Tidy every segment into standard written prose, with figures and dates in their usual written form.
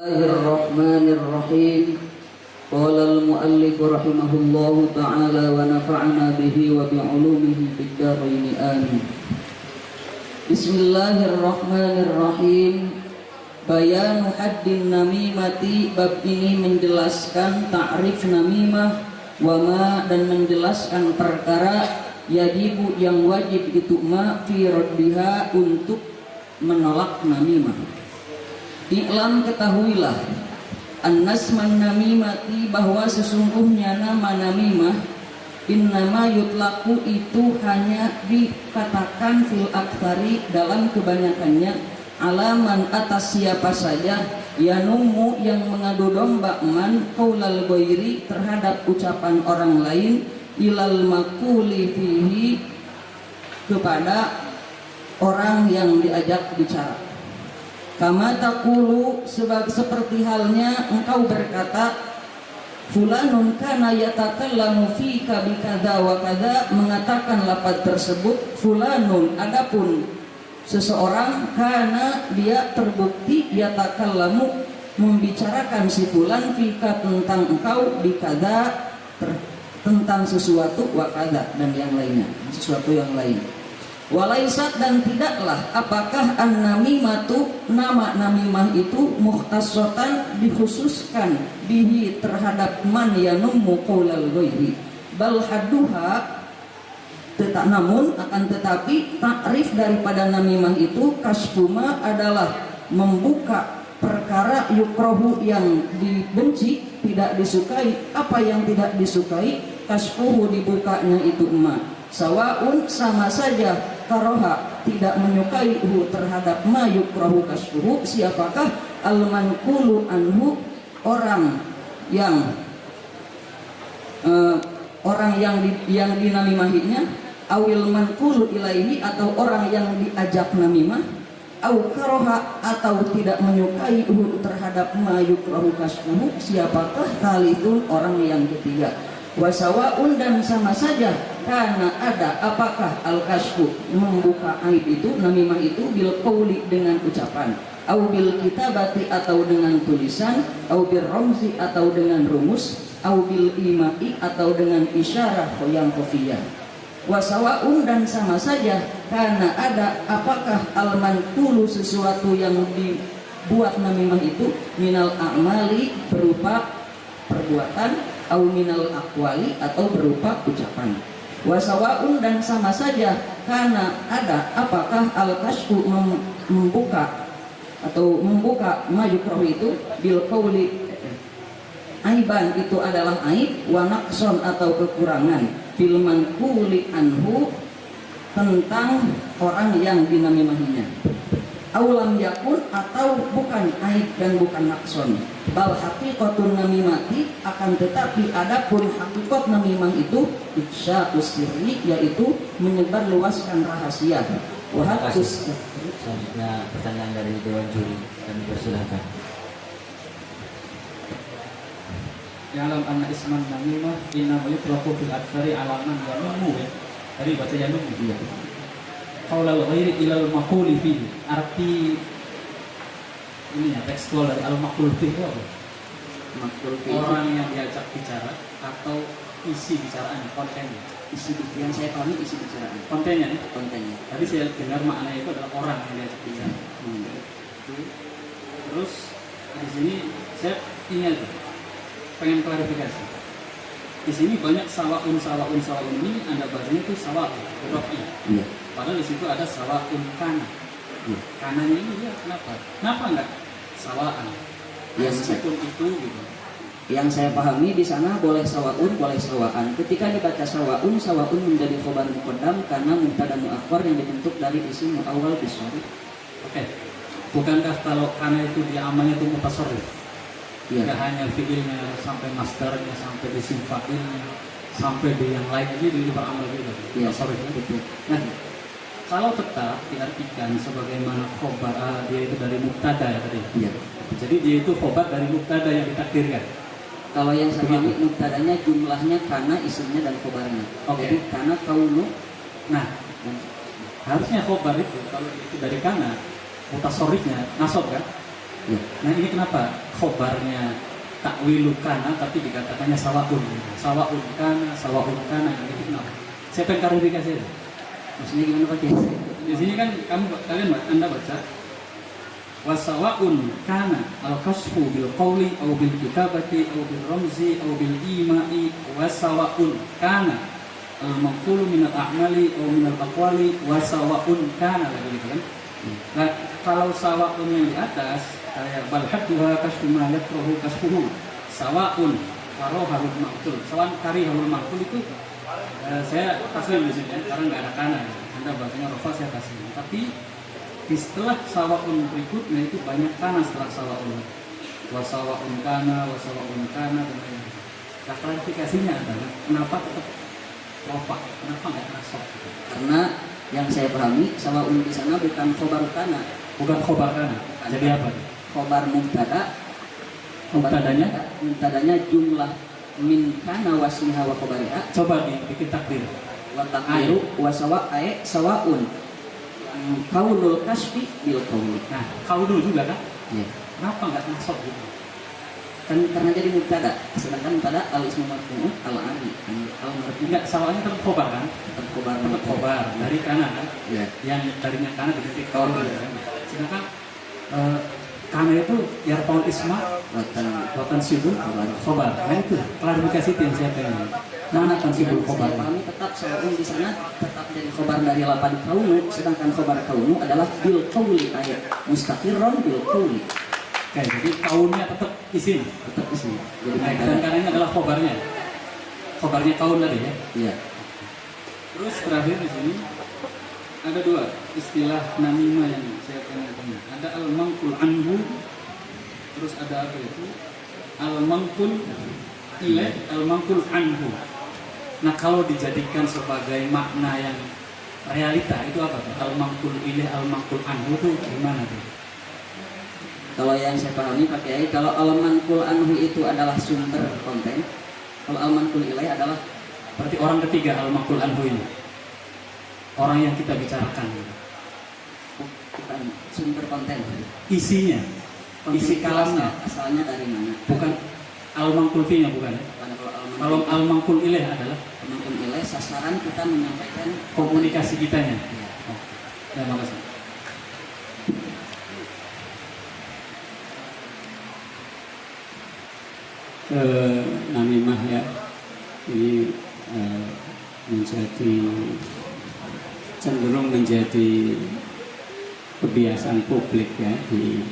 Bismillahirrahmanirrahim. Qala al-muallif rahimahullahu ta'ala wa nafa'ana bihi wa bi'ulumihi fid dharain amin. Bismillahirrahmanirrahim. Bayanu haddin namimati. Bab ini menjelaskan ta'rif namimah wa ma, dan menjelaskan perkara yajibu yang wajib itu ma fi raddiha, untuk menolak namimah. I'lam, ketahuilah, annasman namimati, bahwa sesungguhnya nama namimah, innama yutlaku, itu hanya dikatakan fil aktsari, dalam kebanyakannya, alaman, atas siapa saja, yanumu, yang mengadu domba, man qaulal ghairi, terhadap ucapan orang lain, ilal maquli fihi, kepada orang yang diajak bicara. Kama taqulu, seperti halnya engkau berkata, fulanun kana yatakallamu fika bikadza wa kadza, mengatakan lafaz tersebut fulanun, adapun seseorang, karena dia terbukti yatakallamu, membicarakan si fulan fika, tentang engkau, bikadza, tentang sesuatu, wa kadza, dan yang lainnya, sesuatu yang lain. Walaisat, dan tidaklah, apakah an-namimatu, nama namimah itu, mukhtasatan, dikhususkan, bihi, terhadap man yanummu qaulal ghairi, bal hadduha, namun akan tetapi takrif daripada namimah itu, kasfuma, adalah membuka perkara yukrohu, yang dibenci, tidak disukai. Apa yang tidak disukai? Kasfuhu, dibukanya itu ma. Sawaun, sama saja, karoha, tidak menyukai hu, terhadap ma yukrohu kasfuhu, siapakah? Al-manqulu anhu, orang yang yang dinamimahinya, awil manqulu ilaihi, atau orang yang diajak namimah, au karoha, atau tidak menyukai hu, terhadap ma yukrohu kasfuhu, siapakah? Thalithun, orang yang ketiga. Wasawaun, dan sama saja, karena ada, apakah al-kasfu, membuka aib itu, namimah itu, bil qauli, dengan ucapan, au bil kitabati, atau dengan tulisan, au bil ramzi, atau dengan rumus, au bil imai, atau dengan isyarah yang khafiyah. Wasawaun, dan sama saja, karena ada, apakah al-manqulu, sesuatu yang dibuat namimah itu, minal a'mali, berupa perbuatan, au minal aqwali, atau berupa ucapan. Wasawaun, dan sama saja, karena ada, apakah al-kasfu, membuka atau membuka majukroh itu, bil qauli, aiban, itu adalah aib, wa naqson, atau kekurangan, fil manquli anhu, tentang orang yang dinamimahinya. Aulam yakun, atau bukan aib dan bukan naqson, bal haqiqatun namimati, akan tetapi adapun hakikat namimah itu, ifsya'us sirri, yaitu menyebar luaskan rahasia. Wahatus. Selanjutnya pertanyaan dari Dewan Juri, kami persilahkan. Ya'lam anna isman namimah inna yutraku fil aktsari alaman yanumu, ya. Tadi baca yanumu. Iya. Qaulal ghairi ilal maquli fihi. Arti ini ya, tekstual dari al-maqul fihi itu apa? Maqul fihi, orang yang diajak bicara, atau isi bicaranya, kontennya. isi yang saya pahami isi bicaraan, Kontennya nih. kontennya. Tadi saya dengar maknanya itu adalah orang yang diajak bicara. Terus di sini saya ingin pengen klarifikasi. Di sini banyak sawaun ini, Anda bacanya itu sawaun, rofi. Iya. Padahal di situ ada sawaun kana. Iya. Kananya ini ya kenapa? Kenapa enggak sawaan? Yang Meskipun itu gitu. Yang saya pahami di sana boleh sawaun, boleh sawaan. Ketika dibaca sawaun, sawaun menjadi khobar muqaddam karena mubtada muakhar yang dibentuk dari isim muawwal bisyari. Oke. Bukankah kalau kana itu dia amalnya itu mutasarrif? Iya. Tidak hanya fiilnya, sampai masdarnya, sampai isim fa'ilnya, sampai di yang lain ini di beramal juga. Iya, Mutasarrifnya. betul. Nah, kalau tetap diartikan sebagaimana khobar, dia itu dari mubtada ya tadi. Iya. Jadi dia itu khobar dari mubtada yang ditakdirkan. Kalau yang saya pahami mubtadanya jumlahnya kana, isimnya, dan khobarnya. Oke. Jadi kana kaunu. Nah, harusnya khobar itu kalau itu dari kana, mutasarrifnya nasab kan? Ya. Nah ini kenapa khobarnya takwilu kana tapi dikatakannya sawaun kana ini kenapa? Saya pengen klarifikasi itu. Maksudnya gimana Pak Kiai? Di sini kan Anda baca wasawaun kana al-kasfu bil qawli aw bil kitabati aw bil ramzi aw bil ima'i wasawaun kana al-maqulu min al-a'mali aw min al-aqwali wasawaun kana lagi gitu kan. Nah, kalau sawaun yang di atas kayak bal hadduha kasfu ma yakrahu kasfuhu sawaun waroharul maqtul sawan kariharul maqtul itu saya taslim di sini karena nggak ada kana. Anda bahasanya rofa saya taslim. Tapi di setelah sawaun berikutnya itu banyak kana setelah sawaun. Wasawaun kana dan lain-lain. Nah, klarifikasinya adalah kenapa tetap rofa, kenapa nggak nasab? Karena yang saya pahami sawaun di sana bukan khobar kana, Bukan khobar kana. Jadi apa? khobar mubtada. Mubtadanya jumlah min kana wasmiha wa khobariha. Coba bikin takdir. Wa taqdiru wa sawaun kaulul kasfi bil qauli. Nah, kau dulu juga kan? Ya. Kenapa nggak nasab gitu? Kan karena jadi mubtada, sedangkan mubtada al ismu marfu'un al ari al marfu' Enggak, salahnya tetap khobar kan? tetap khobar Tetap khobar dari kana kan? Ya. Yang tadinya kana diganti kau gitu kan? Sedangkan kana itu yarfaul isma watan sibul khobar. Nah itu klarifikasi itu yang saya pengen. Mana kan sibul khobar? Saya pahami tetap sawaun di sana tetap dari khobar dari lapan kaunu, sedangkan khobar kaunu adalah bil qauli ayat mustaqirron bil qauli. Oke, jadi kaunnya tetap isim. Tetap di sini. Jadi Nah, dan kanannya adalah khobarnya. Khobarnya kaun tadi ya. iya. Terus terakhir di sini ada dua istilah namimah yang saya pengen tanya. Ada al-mangkul anhu, terus ada apa itu? Al-mangkul ilaih, al-mangkul anhu. Nah, kalau dijadikan sebagai makna yang realita itu apa tuh? Al-mangkul ilaih, al-mangkul anhu itu gimana tuh? Kalau yang saya pahami Pak Kiai, kalau al-manqul anhu itu adalah sumber konten, kalau al-manqul ilaih adalah Berarti orang ketiga al-mangkul anhu ini. Orang yang kita bicarakan. bukan sumber konten. Isinya, Konten isi itu kalamnya. asalnya dari mana? Bukan al-mangkul fi'nya bukan ya? Karena Kalau al-mangkul ilaih adalah al-manqul ilaih sasaran kita menyampaikan komunikasi kitanya. Ya. Ya, makasih. Namimah ya, ini menjadi cenderung menjadi kebiasaan publik ya di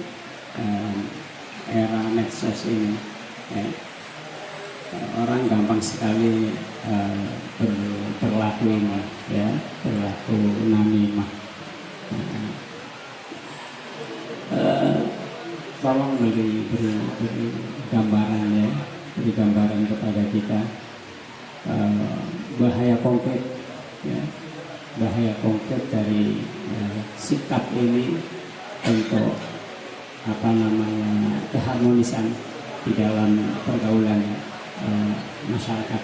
era medsos ini ya. Orang gampang sekali berlaku ini ya, berlaku namimah. Tolong beri gambaran ya, beri gambaran kepada kita bahaya konkret ya, bahaya konkret dari sikap ini untuk apa namanya keharmonisan di dalam pergaulan masyarakat.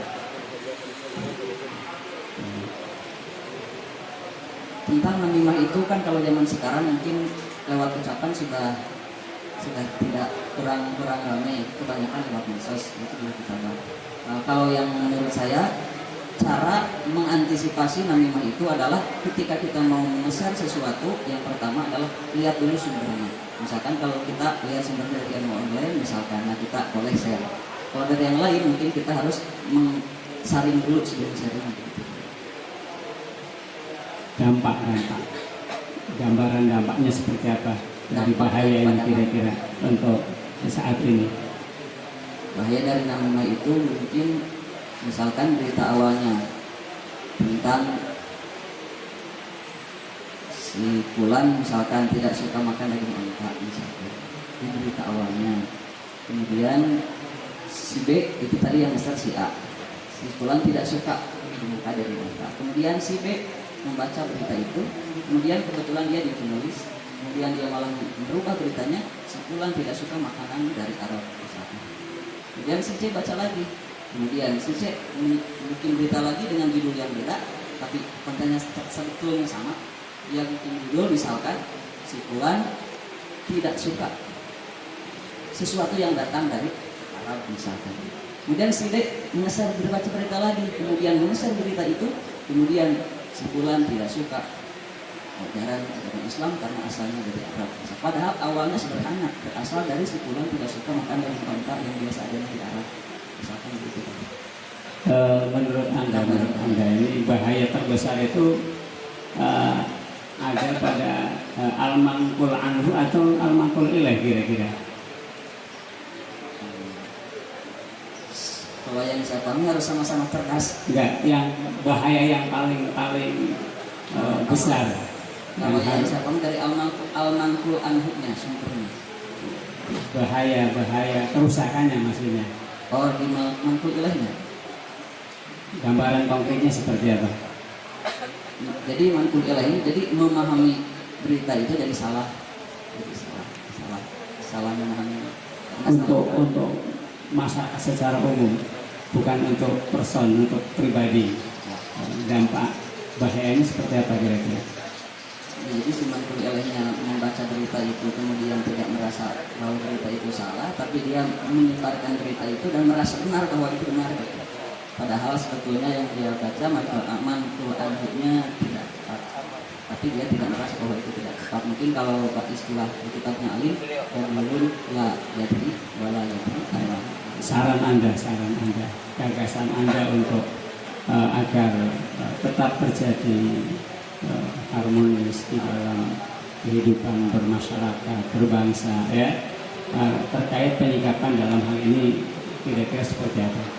tentang namimah itu kan kalau zaman sekarang mungkin lewat ucapan sudah tidak kurang ramai, kebanyakan lewat medsos itu juga kita bahas. Kalau yang menurut saya cara mengantisipasi namimah itu adalah ketika kita mau nge-share sesuatu, yang pertama adalah lihat dulu sumbernya. Misalkan kalau kita lihat sumber dari ilmu online misalkan, nah kita boleh share. Kalau dari yang lain mungkin kita harus saring dulu sebelum sharing. Dampak gambaran dampaknya seperti apa dari bahaya ini kira-kira untuk saat ini? Bahaya dari namimah itu mungkin misalkan berita awalnya tentang si Fulan misalkan tidak suka makan daging unta misalkan, ini berita awalnya. Kemudian si B itu tadi yang besar si A, si Fulan tidak suka makan daging unta. Kemudian si B membaca berita itu, kemudian kebetulan dia ditulis, kemudian dia malah merubah beritanya, si Fulan tidak suka makanan dari Arab misalkan. Kemudian si C baca lagi, kemudian si C bikin berita lagi dengan judul yang beda, tapi kontennya sebetulnya sama. Dia bikin judul misalkan si Fulan tidak suka sesuatu yang datang dari Arab misalkan. Kemudian si D mengeser berbaca berita lagi, kemudian mengeser berita itu, kemudian si fulan tidak suka ajaran Islam karena asalnya dari Arab. Padahal awalnya sederhana, berasal dari si fulan tidak suka makan dengan onta yang biasa ada di Arab. Misalkan begitu. Menurut anda ini bahaya terbesar itu ada pada al-manqul anhu atau al-manqul ilaih kira-kira? Kalau yang saya pahami harus sama-sama cerdas. Enggak, yang bahaya yang paling besar. Kalau yang saya pahami dari al-manqul anhu-nya sumbernya. Bahaya kerusakannya maksudnya. Oh, di manqul ilaihnya. Gambaran konkretnya seperti apa? Jadi manqul ilaih, jadi memahami berita itu jadi salah. Jadi salah memahami. Untuk masyarakat secara umum, bukan untuk person, untuk pribadi. Dampak bahayanya seperti apa kira-kira? Jadi si manqul ilaihnya membaca berita itu kemudian tidak merasa bahwa berita itu salah, tapi dia menyebarkan berita itu dan merasa benar bahwa itu benar. Padahal sebetulnya yang dia baca manqul anhu-nya tidak tepat, tapi dia tidak merasa bahwa itu tidak tepat. Mungkin kalau istilah di kitabnya alim dan ulun la yadri wala yadri Allah. Saran anda, gagasan anda untuk agar tetap terjadi harmonis di dalam kehidupan bermasyarakat, berbangsa, ya, terkait penyikapan dalam hal ini kira-kira seperti apa?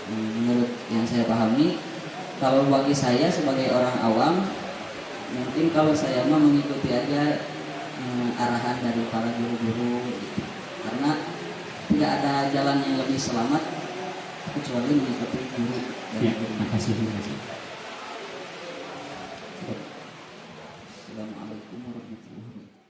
Menurut yang saya pahami, kalau bagi saya sebagai orang awam, mungkin kalau saya mau mengikuti aja arahan dari para guru-guru, gitu. Karena tidak ada jalan yang lebih selamat kecuali mengikuti guru. Ya, terima kasih. Assalamualaikum warahmatullahi wabarakatuh.